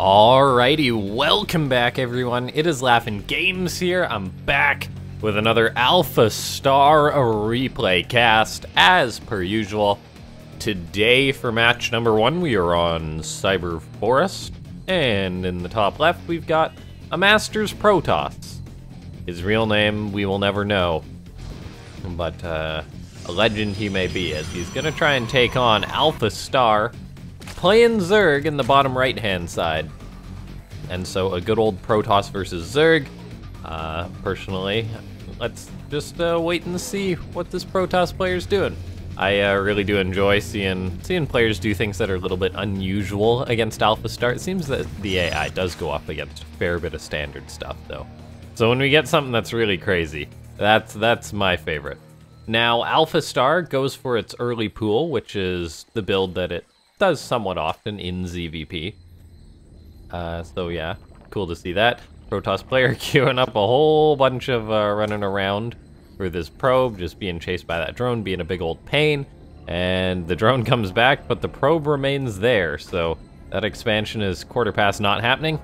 Alrighty, welcome back everyone. It is LaughNgamez here. I'm back with another AlphaStar replay cast as per usual. Today for match number 1 we are on Cyber Forest, and in the top left we've got a Masters Protoss. His real name we will never know, but a legend he may be, as he's gonna try and take on AlphaStar, playing Zerg in the bottom right-hand side. And so a good old Protoss versus Zerg. Personally, let's just wait and see what this Protoss player's doing. I really do enjoy seeing players do things that are a little bit unusual against AlphaStar. It seems that the AI does go up against a fair bit of standard stuff, though. So when we get something that's really crazy, that's my favorite. Now, AlphaStar goes for its early pool, which is the build that it does somewhat often in ZVP. So yeah, cool to see that. Protoss player queuing up a whole bunch of running around for this probe, just being chased by that drone, being a big old pain. And the drone comes back, but the probe remains there, so that expansion is quarter past not happening.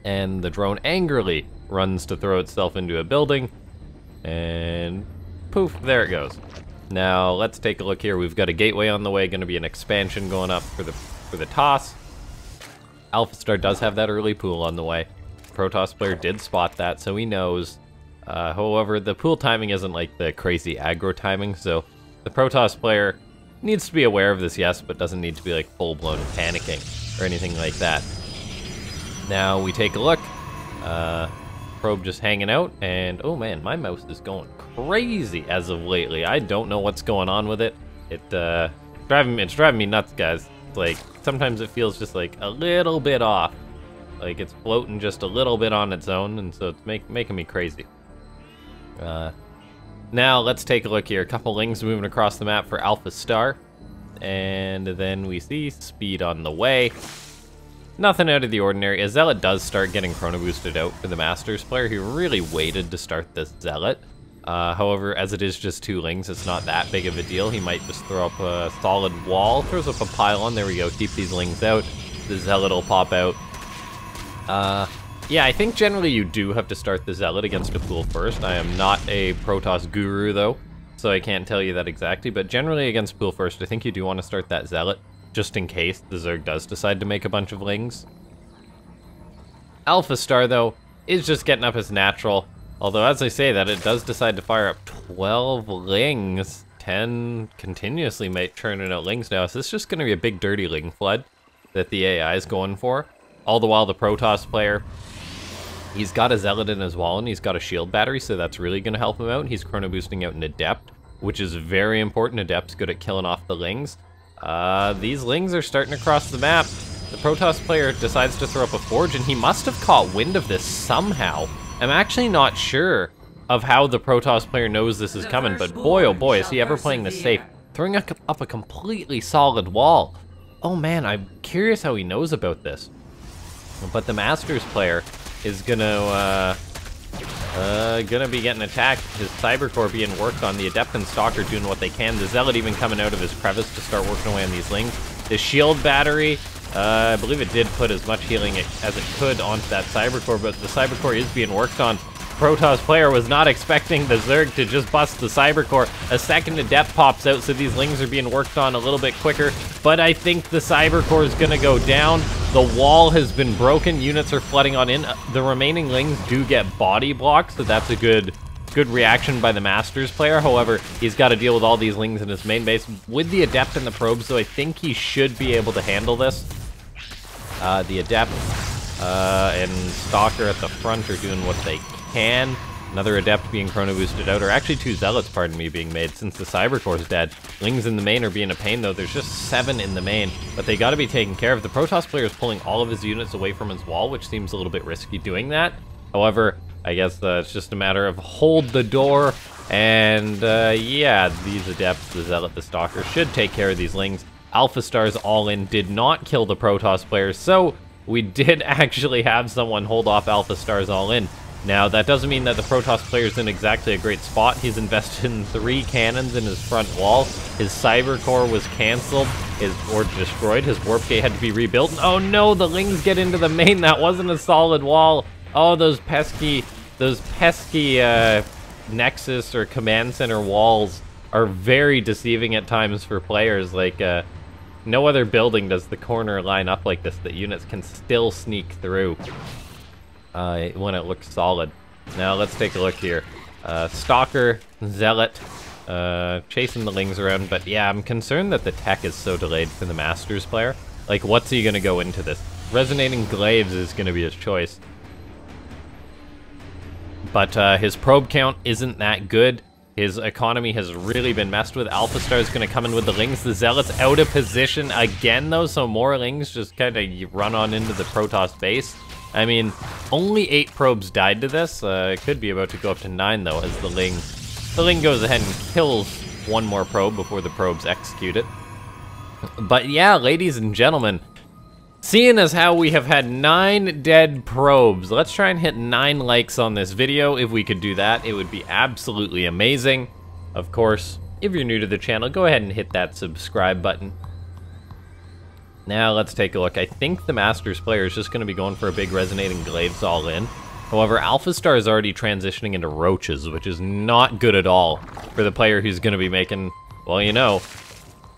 And the drone angrily runs to throw itself into a building, and poof, there it goes. Now, let's take a look here. We've got a gateway on the way, going to be an expansion going up for the toss. AlphaStar does have that early pool on the way. Protoss player did spot that, so he knows. However, the pool timing isn't like the crazy aggro timing, so the Protoss player needs to be aware of this, yes, but doesn't need to be like full-blown panicking or anything like that. Now, we take a look. Probe just hanging out, and oh man, my mouse is going crazy as of lately. I don't know what's going on with it. It's driving me nuts, guys. It's like sometimes it feels just like a little bit off, like it's floating just a little bit on its own, and so it's making me crazy. Now let's take a look here. A couple lings moving across the map for AlphaStar, and then we see speed on the way. Nothing out of the ordinary. A Zealot does start getting chrono boosted out for the Masters player. He really waited to start this Zealot. However, as it is just 2 lings, it's not that big of a deal. He might just throw up a solid wall, throws up a pylon. There we go. Keep these lings out. The Zealot will pop out. Yeah, I think generally you do have to start the Zealot against a pool first. I am not a Protoss guru, though, so I can't tell you that exactly. But generally against pool first, I think you do want to start that Zealot, just in case the Zerg does decide to make a bunch of lings. AlphaStar, though, is just getting up as natural. Although, as I say that, it does decide to fire up 12 lings. 10 continuously churning out lings now. So it's just going to be a big dirty ling flood that the AI is going for. All the while, the Protoss player, he's got a Zealot in his wall, and he's got a shield battery, so that's really going to help him out. He's chrono boosting out an Adept, which is very important. Adept's good at killing off the lings. These lings are starting to cross the map. The Protoss player decides to throw up a forge, and he must have caught wind of this somehow. I'm actually not sure of how the Protoss player knows this is coming, but boy oh boy, is he ever playing this safe. Throwing up a completely solid wall. Oh man, I'm curious how he knows about this. But the Masters player is gonna be getting attacked. His Cyber Core being worked on. The Adept and Stalker doing what they can. The Zealot even coming out of his crevice to start working away on these lings. The shield battery, I believe it did put as much healing as it could onto that Cyber Core, but the Cyber Core is being worked on. Protoss player was not expecting the Zerg to just bust the Cyber Core. A second Adept pops out, so these lings are being worked on a little bit quicker, but I think the Cyber Core is gonna go down. The wall has been broken, units are flooding on in. The remaining lings do get body blocked, so that's a good reaction by the Masters player. However, he's got to deal with all these lings in his main base with the Adept and the Probe, so I think he should be able to handle this. The Adept and Stalker at the front are doing what they can. Another Adept being chrono boosted out, or actually 2 Zealots, pardon me, being made since the Cyber Core is dead. Lings in the main are being a pain, though. There's just 7 in the main, but they got to be taken care of. The Protoss player is pulling all of his units away from his wall, which seems a little bit risky doing that. However, I guess it's just a matter of hold the door, and yeah, these Adepts, the Zealot, the Stalker, should take care of these lings. AlphaStar's all-in did not kill the Protoss player, so we did actually have someone hold off AlphaStar's all-in. Now, that doesn't mean that the Protoss player's in exactly a great spot. He's invested in 3 cannons in his front wall. His cyber core was cancelled, or destroyed. His warp gate had to be rebuilt. Oh no, the Lings get into the main. That wasn't a solid wall. Oh, those pesky Nexus or Command Center walls are very deceiving at times for players. Like, no other building does the corner line up like this that units can still sneak through. When it looks solid. Now let's take a look here. Stalker, Zealot, chasing the Lings around, but yeah, I'm concerned that the tech is so delayed for the Masters player. Like, what's he gonna go into this? Resonating Glaives is gonna be his choice. But his probe count isn't that good. His economy has really been messed with. AlphaStar is gonna come in with the Lings. The Zealot's out of position again though, so more Lings just kinda run on into the Protoss base. I mean, only 8 probes died to this. It could be about to go up to 9 though, as the Ling goes ahead and kills 1 more probe before the probes execute it. But yeah, ladies and gentlemen, seeing as how we have had 9 dead probes, let's try and hit 9 likes on this video. If we could do that, it would be absolutely amazing. Of course, if you're new to the channel, go ahead and hit that subscribe button. Now let's take a look. I think the Masters player is just going to be going for a big Resonating Glaives all in. However, AlphaStar is already transitioning into Roaches, which is not good at all for the player who's going to be making, well, you know,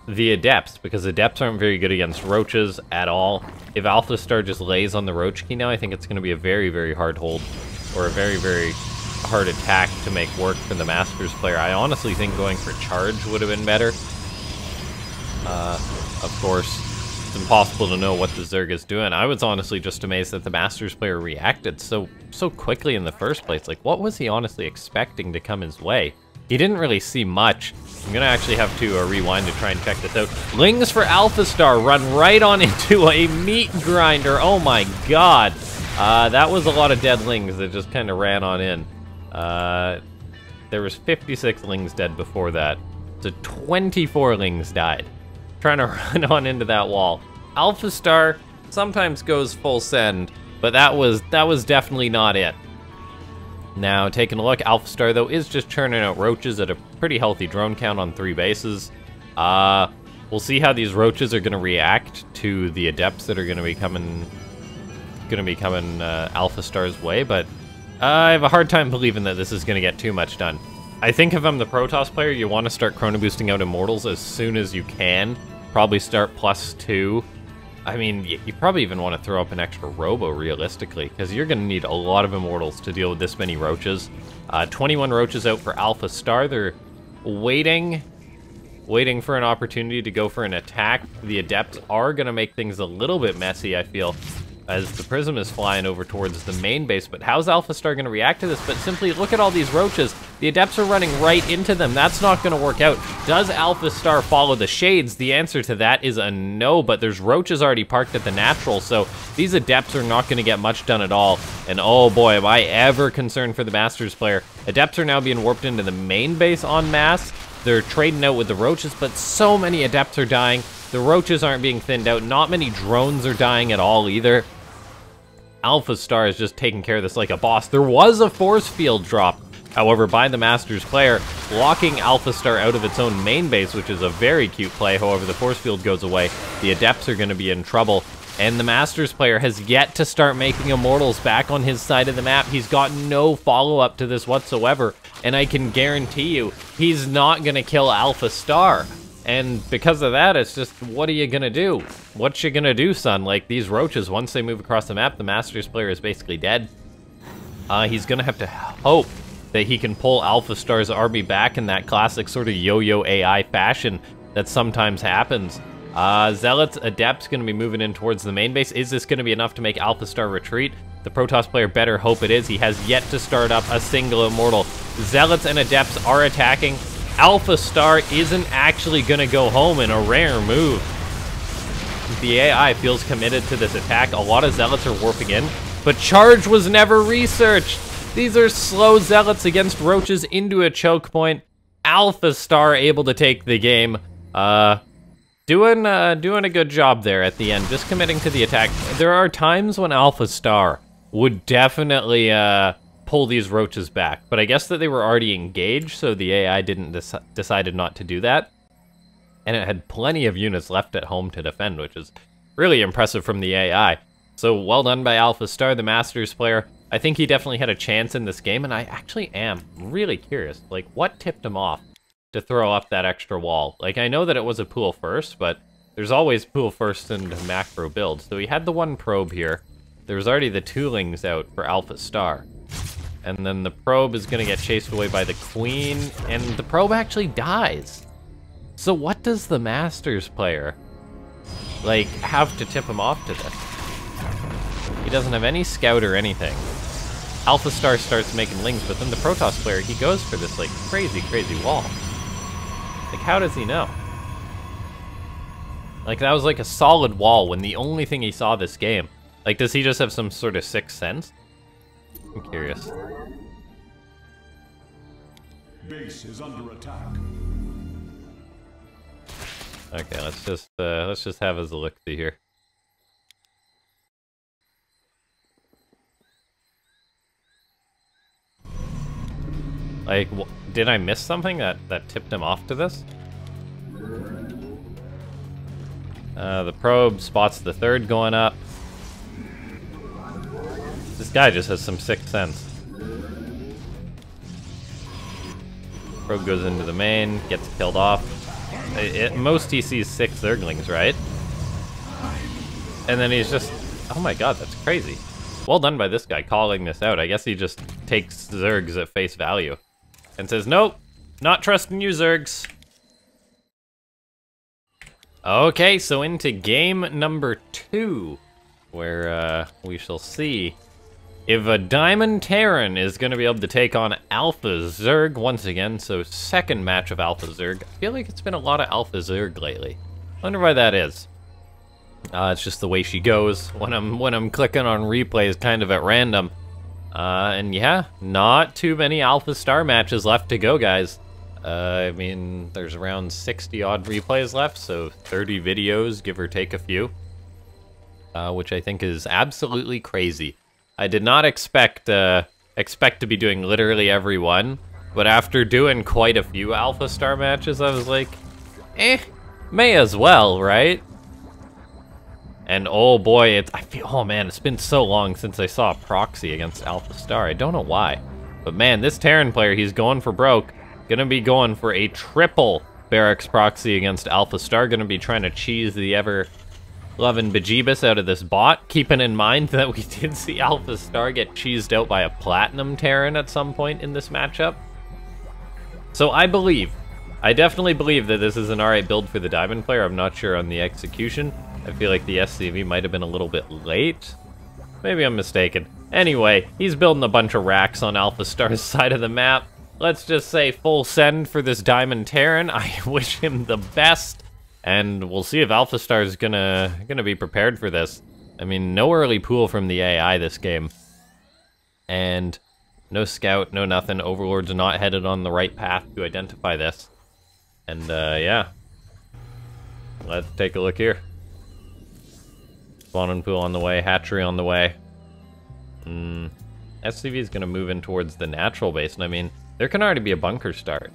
the Adepts, because Adepts aren't very good against Roaches at all. If AlphaStar just lays on the Roach key now, I think it's going to be a very, very hard hold, or a very, very hard attack to make work for the Masters player. I honestly think going for Charge would have been better. Of course, it's impossible to know what the Zerg is doing. I was honestly just amazed that the Masters player reacted so quickly in the first place. Like, what was he honestly expecting to come his way? He didn't really see much. I'm gonna actually have to rewind to try and check this out. Lings for AlphaStar run right on into a meat grinder. Oh my god. That was a lot of dead Lings that just kind of ran on in. There was 56 Lings dead before that. So 24 Lings died trying to run on into that wall. AlphaStar sometimes goes full send, but that was definitely not it. Now, taking a look, AlphaStar, though, is just churning out Roaches at a pretty healthy drone count on 3 bases. We'll see how these Roaches are going to react to the Adepts that are going to be coming AlphaStar's way, but I have a hard time believing that this is going to get too much done. I think if I'm the Protoss player, you want to start chrono boosting out Immortals as soon as you can. Probably start +2. I mean, you probably even want to throw up an extra Robo, realistically, because you're going to need a lot of Immortals to deal with this many Roaches. 21 Roaches out for AlphaStar. They're waiting for an opportunity to go for an attack. The Adepts are going to make things a little bit messy, I feel, as the Prism is flying over towards the main base. But how's AlphaStar going to react to this? But simply look at all these Roaches. The Adepts are running right into them. That's not going to work out. Does AlphaStar follow the Shades? The answer to that is a no, but there's Roaches already parked at the natural, so these Adepts are not going to get much done at all. And oh boy, am I ever concerned for the Masters player. Adepts are now being warped into the main base en masse. They're trading out with the Roaches, but so many Adepts are dying. The Roaches aren't being thinned out. Not many drones are dying at all either. AlphaStar is just taking care of this like a boss. There was a force field drop, however, by the Masters player, blocking AlphaStar out of its own main base, which is a very cute play. However, the force field goes away. The Adepts are going to be in trouble, and the Masters player has yet to start making Immortals back on his side of the map. He's got no follow-up to this whatsoever, and I can guarantee you, he's not going to kill AlphaStar. And because of that, it's just, what are you gonna do? What you gonna do, son? Like, these Roaches, once they move across the map, the Masters player is basically dead. He's gonna have to hope that he can pull AlphaStar's army back in that classic sort of yo-yo AI fashion that sometimes happens. Zealots, Adepts gonna be moving in towards the main base. Is this gonna be enough to make AlphaStar retreat? The Protoss player better hope it is. He has yet to start up a single Immortal. Zealots and Adepts are attacking. AlphaStar isn't actually gonna go home in a rare move. The AI feels committed to this attack. A lot of Zealots are warping in, but Charge was never researched. These are slow Zealots against Roaches into a choke point. AlphaStar able to take the game. Doing a good job there at the end, just committing to the attack. There are times when AlphaStar would definitely pull these roaches back. But I guess that they were already engaged, so the AI didn't decided not to do that. And it had plenty of units left at home to defend, which is really impressive from the AI. So well done by AlphaStar, the Masters player. I think he definitely had a chance in this game, and I actually am really curious. Like, what tipped him off to throw up that extra wall? Like, I know that it was a pool first, but there's always pool first in macro builds. So he had the one probe here. There was already the toolings out for AlphaStar. And then the probe is going to get chased away by the queen, and the probe actually dies. So what does the Masters player, like, have to tip him off to this? He doesn't have any scout or anything. AlphaStar starts making lings, but then the Protoss player, he goes for this, like, crazy, crazy wall. Like, how does he know? Like, that was like a solid wall when the only thing he saw this game. Like, does he just have some sort of sixth sense? I'm curious. Base is under attack. Okay, let's just have us a look-see here. Like, did I miss something that tipped him off to this? The probe spots the third going up. This guy just has some sixth sense. Probe goes into the main, gets killed off. At most he sees 6 Zerglings, right? And then he's just... Oh my god, that's crazy. Well done by this guy calling this out. I guess he just takes Zergs at face value. And says, nope, not trusting you, Zergs. Okay, so into game number 2, where we shall see if a Diamond Terran is going to be able to take on Alpha Zerg once again. So second match of Alpha Zerg. I feel like it's been a lot of Alpha Zerg lately. Wonder why that is. It's just the way she goes when I'm clicking on replays kind of at random. And yeah, not too many AlphaStar matches left to go, guys. I mean, there's around 60 odd replays left, so 30 videos, give or take a few. Which I think is absolutely crazy. I did not expect to be doing literally every one, but after doing quite a few AlphaStar matches, I was like, may as well, right? And oh boy, oh man, it's been so long since I saw a proxy against AlphaStar. I don't know why, but man, this Terran player, he's going for broke. Gonna be going for a triple barracks proxy against AlphaStar. Gonna be trying to cheese the ever-loving bejeebus out of this bot, keeping in mind that we did see AlphaStar get cheesed out by a Platinum Terran at some point in this matchup. So I definitely believe that this is an alright build for the Diamond player. I'm not sure on the execution. I feel like the SCV might have been a little bit late. Maybe I'm mistaken. Anyway, he's building a bunch of racks on AlphaStar's side of the map. Let's just say full send for this Diamond Terran. I wish him the best, and we'll see if AlphaStar is gonna be prepared for this. I mean, no early pool from the AI this game, and no scout, no nothing. Overlord's not headed on the right path to identify this, and yeah, let's take a look here. Spawning pool on the way, hatchery on the way. SCV is gonna move in towards the natural base, and I mean, there can already be a bunker start,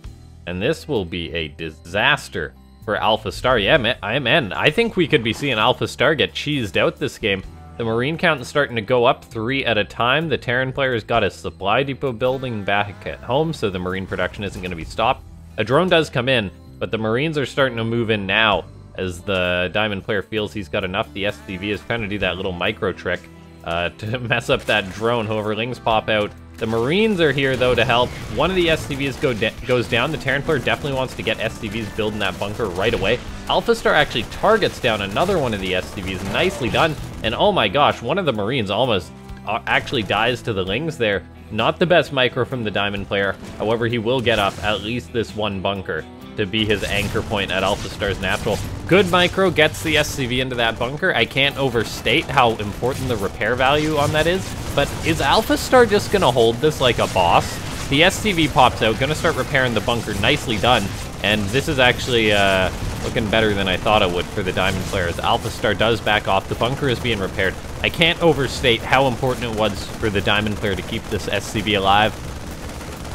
and this will be a disaster for AlphaStar. Yeah, I'm in. I think we could be seeing AlphaStar get cheesed out this game. The Marine count is starting to go up 3 at a time. The Terran player's got a supply depot building back at home, so the Marine production isn't going to be stopped. A drone does come in, but the Marines are starting to move in now as the Diamond player feels he's got enough. The SCV is trying to do that little micro trick to mess up that drone. However, lings pop out. The Marines are here, though, to help. One of the SCVs goes down. The Terran player definitely wants to get SCVs building that bunker right away. AlphaStar actually targets down another one of the SCVs. Nicely done. And oh my gosh, one of the Marines almost actually dies to the lings there. Not the best micro from the Diamond player. However, he will get up at least this one bunker to be his anchor point at AlphaStar's natural. Good micro, gets the SCV into that bunker. I can't overstate how important the repair value on that is, but is AlphaStar just gonna hold this like a boss? The SCV pops out, gonna start repairing the bunker. Nicely done. And this is actually looking better than I thought it would for the Diamond player. As AlphaStar does back off, the bunker is being repaired. I can't overstate how important it was for the Diamond player to keep this SCV alive.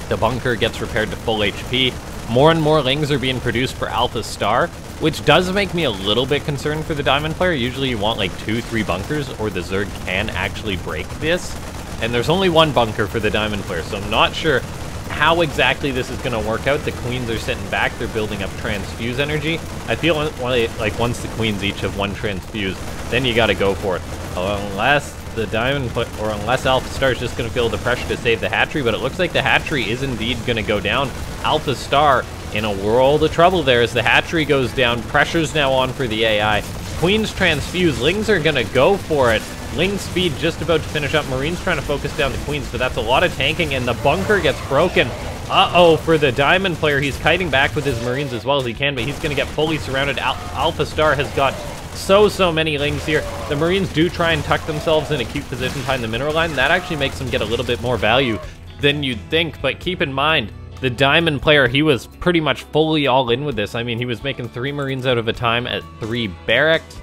The bunker gets repaired to full HP. More and more lings are being produced for AlphaStar, which does make me a little bit concerned for the Diamond player. Usually you want like 2-3 bunkers, or the Zerg can actually break this. And there's only one bunker for the Diamond player, so I'm not sure how exactly this is going to work out. The queens are sitting back, they're building up transfuse energy. I feel like once the queens each have one transfuse, then you got to go for it. Unless the Diamond or unless AlphaStar is just going to feel the pressure to save the hatchery, but it looks like the hatchery is indeed going to go down. AlphaStar in a world of trouble there as the hatchery goes down. Pressure's now on for the AI. Queens transfuse, lings are going to go for it. Ling speed just about to finish up. Marines trying to focus down the queens, but that's a lot of tanking, and the bunker gets broken. Uh-oh, for the Diamond player, he's kiting back with his Marines as well as he can, but he's going to get fully surrounded. AlphaStar has got so many lings here. The Marines do try and tuck themselves in a cute position behind the mineral line. That actually makes them get a little bit more value than you'd think, but keep in mind, the Diamond player, he was pretty much fully all in with this. I mean, he was making 3 Marines out of a time at 3 barracks.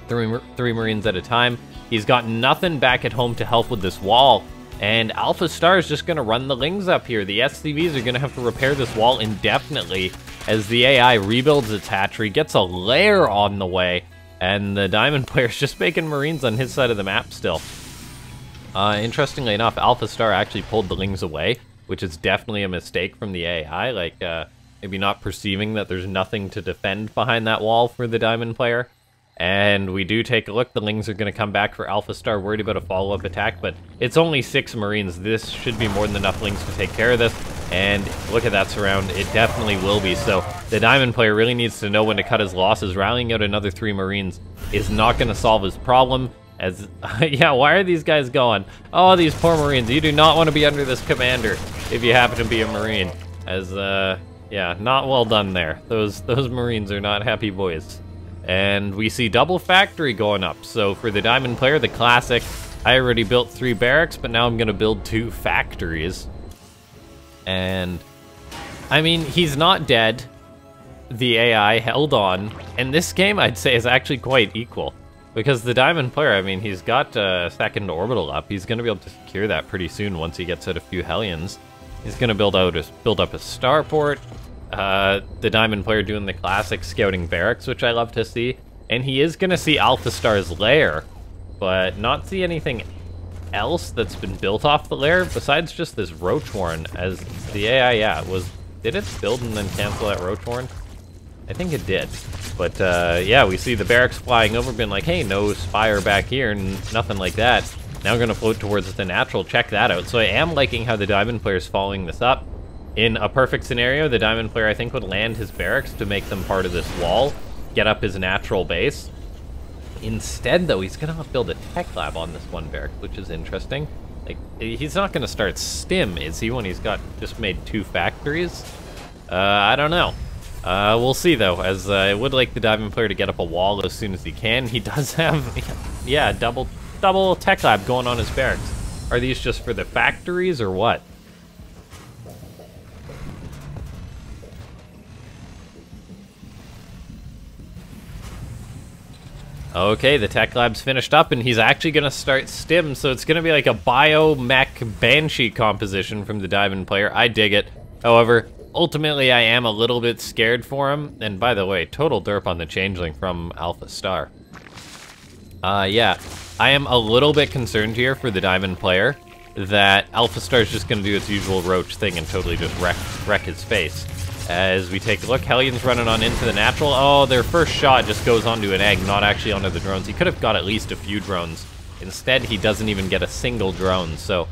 Three Marines at a time. He's got nothing back at home to help with this wall, and AlphaStar is just going to run the lings up here. The SCVs are going to have to repair this wall indefinitely as the AI rebuilds its hatchery, gets a lair on the way, and the Diamond player is just making Marines on his side of the map still. Interestingly enough, AlphaStar actually pulled the lings away, which is definitely a mistake from the AI, like maybe not perceiving that there's nothing to defend behind that wall for the Diamond player. And we do take a look. The lings are going to come back for AlphaStar, worried about a follow-up attack, but it's only 6 Marines. This should be more than enough lings to take care of this. And look at that surround. It definitely will be. So the Diamond player really needs to know when to cut his losses. Rallying out another 3 Marines is not going to solve his problem. As yeah, why are these guys going? Oh, these poor Marines. You do not want to be under this commander if you happen to be a Marine. As yeah, not well done there. Those Marines are not happy boys. And we see double factory going up. So for the Diamond player, the classic, I already built 3 barracks, but now I'm going to build 2 factories. And, I mean, he's not dead. The AI held on. And this game, I'd say, is actually quite equal. Because the Diamond player, I mean, he's got a second orbital up. He's going to be able to secure that pretty soon once he gets out a few Hellions. He's going to build up a starport. The Diamond player doing the classic scouting barracks, which I love to see. And he is going to see AlphaStar's lair, but not see anything else that's been built off the lair besides just this roach warren. As the AI, yeah, did it build and then cancel that roach warren? I think it did. But yeah, we see the barracks flying over, being like, hey, no spire back here, and nothing like that. Now we're going to float towards the natural. Check that out. So I am liking how the Diamond player is following this up. In a perfect scenario, the Diamond player, I think, would land his barracks to make them part of this wall, get up his natural base. Instead, though, he's going to build a tech lab on this one barracks, which is interesting. Like, he's not going to start stim, is he, when he's got just made 2 factories? I don't know. We'll see, though, as I would like the Diamond player to get up a wall as soon as he can. He does have, yeah, double tech lab going on his barracks. Are these just for the factories, or what? Okay, the tech lab's finished up, and he's actually going to start stim, so it's going to be like a biomech Banshee composition from the Diamond player. I dig it. However, ultimately, I am a little bit scared for him. And by the way, total derp on the Changeling from AlphaStar. Yeah, I am a little bit concerned here for the Diamond player that AlphaStar is just going to do its usual roach thing and totally just wreck his face. As we take a look, Hellions running on into the natural. Oh, their first shot just goes onto an egg, not actually onto the drones. He could have got at least a few drones. Instead, he doesn't even get a single drone, so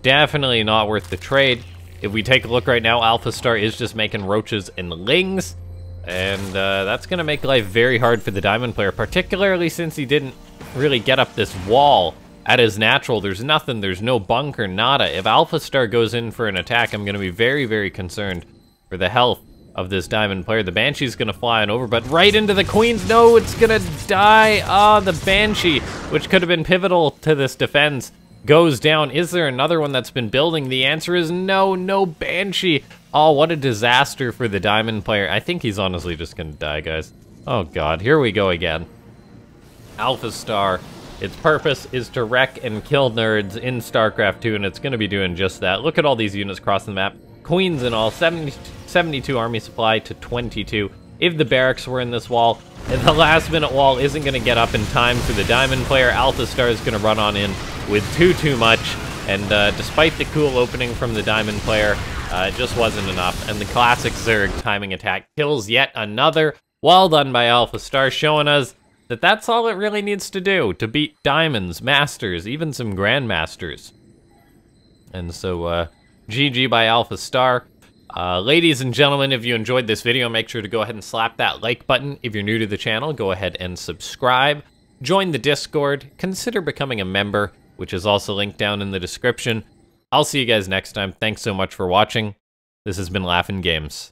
definitely not worth the trade. If we take a look right now, AlphaStar is just making roaches and lings, and that's going to make life very hard for the Diamond player, particularly since he didn't really get up this wall at his natural. There's nothing, there's no bunker, nada. If AlphaStar goes in for an attack, I'm going to be very, very concerned for the health of this Diamond player. The Banshee's gonna fly on over, but right into the Queens. No, it's gonna die. Ah, the Banshee, which could have been pivotal to this defense, goes down. Is there another one that's been building? The answer is no, no Banshee. Oh, what a disaster for the diamond player. I think he's honestly just gonna die, guys. Oh god, here we go again. AlphaStar. Its purpose is to wreck and kill nerds in Starcraft 2, and it's gonna be doing just that. Look at all these units crossing the map. Queens and all, 72 army supply to 22. If the barracks were in this wall, and the last minute wall isn't gonna get up in time for the diamond player, AlphaStar is gonna run on in with too much, and despite the cool opening from the diamond player, it just wasn't enough, and the classic Zerg timing attack kills yet another. Well done by AlphaStar, showing us that that's all it really needs to do to beat diamonds, masters, even some grandmasters. And so, GG by AlphaStar. Ladies and gentlemen, if you enjoyed this video, make sure to go ahead and slap that like button. If you're new to the channel, go ahead and subscribe. Join the Discord. Consider becoming a member, which is also linked down in the description. I'll see you guys next time. Thanks so much for watching. This has been LaughNgamez.